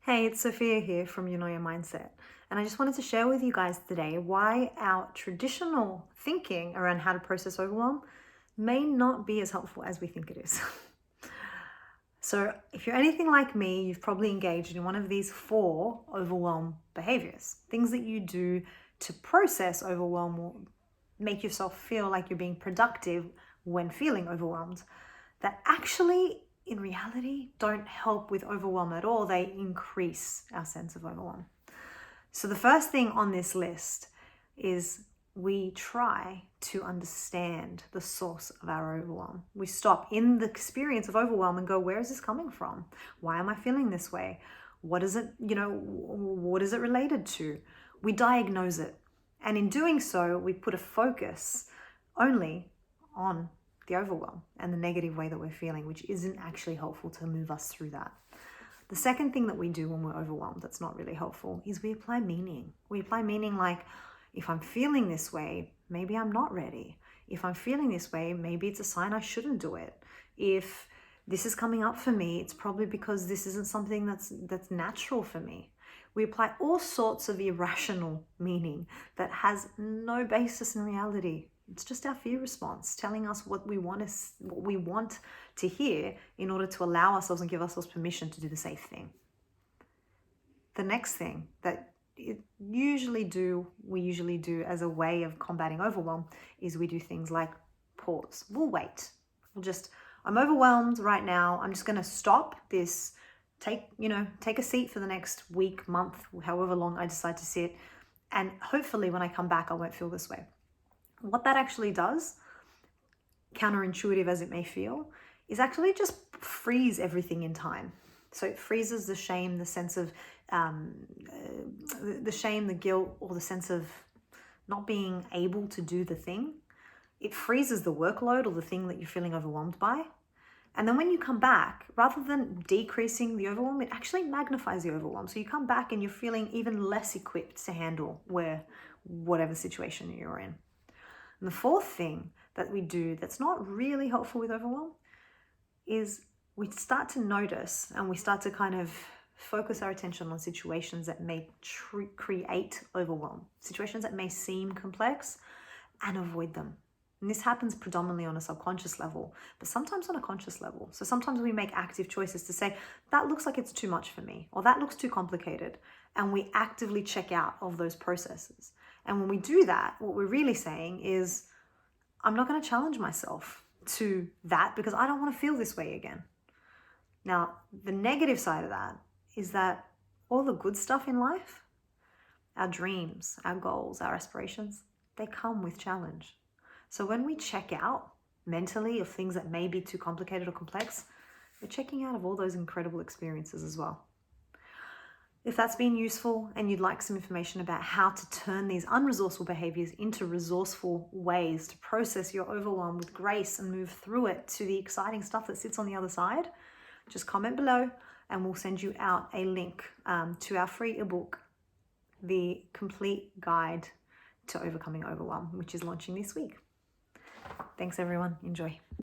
Hey, it's Sophia here from You Know Your Mindset. And I just wanted to share with you guys today why our traditional thinking around how to process overwhelm may not be as helpful as we think it is. So, if you're anything like me, you've probably engaged in one of these 4 overwhelm behaviors, things that you do to process overwhelm or make yourself feel like you're being productive when feeling overwhelmed, that actually in reality don't help with overwhelm at all. They increase our sense of overwhelm. So the first thing on this list is we try to understand the source of our overwhelm. We stop in the experience of overwhelm and go, where is this coming from? Why am I feeling this way? What is it, what is it related to? We diagnose it. And in doing so, we put a focus only on the overwhelm and the negative way that we're feeling, which isn't actually helpful to move us through that. The second thing that we do when we're overwhelmed that's not really helpful is we apply meaning. We apply meaning like, if I'm feeling this way, maybe I'm not ready. If I'm feeling this way, maybe it's a sign I shouldn't do it. If this is coming up for me, it's probably because this isn't something that's natural for me. We apply all sorts of irrational meaning that has no basis in reality. It's just our fear response telling us what we want to hear in order to allow ourselves and give ourselves permission to do the safe thing. The next thing that we usually do as a way of combating overwhelm is we do things like pause. We'll wait. I'm overwhelmed right now. I'm just going to stop this. Take a seat for the next week, month, however long I decide to sit. And hopefully when I come back, I won't feel this way. What that actually does, counterintuitive as it may feel, is actually just freeze everything in time. So it freezes the shame, the sense of the shame, the guilt, or the sense of not being able to do the thing. It freezes the workload or the thing that you're feeling overwhelmed by. And then when you come back, rather than decreasing the overwhelm, it actually magnifies the overwhelm. So you come back and you're feeling even less equipped to handle whatever situation you're in. And the fourth thing that we do that's not really helpful with overwhelm is we start to notice and we start to kind of focus our attention on situations that may create overwhelm, situations that may seem complex, and avoid them. And this happens predominantly on a subconscious level, but sometimes on a conscious level. So sometimes we make active choices to say, that looks like it's too much for me, or that looks too complicated. And we actively check out of those processes. And when we do that, what we're really saying is, I'm not going to challenge myself to that because I don't want to feel this way again. Now, the negative side of that is that all the good stuff in life, our dreams, our goals, our aspirations, they come with challenge. So when we check out mentally of things that may be too complicated or complex, we're checking out of all those incredible experiences as well. If that's been useful and you'd like some information about how to turn these unresourceful behaviors into resourceful ways to process your overwhelm with grace and move through it to the exciting stuff that sits on the other side, just comment below and we'll send you out a link to our free ebook, The Complete Guide to Overcoming Overwhelm, which is launching this week. Thanks everyone. Enjoy.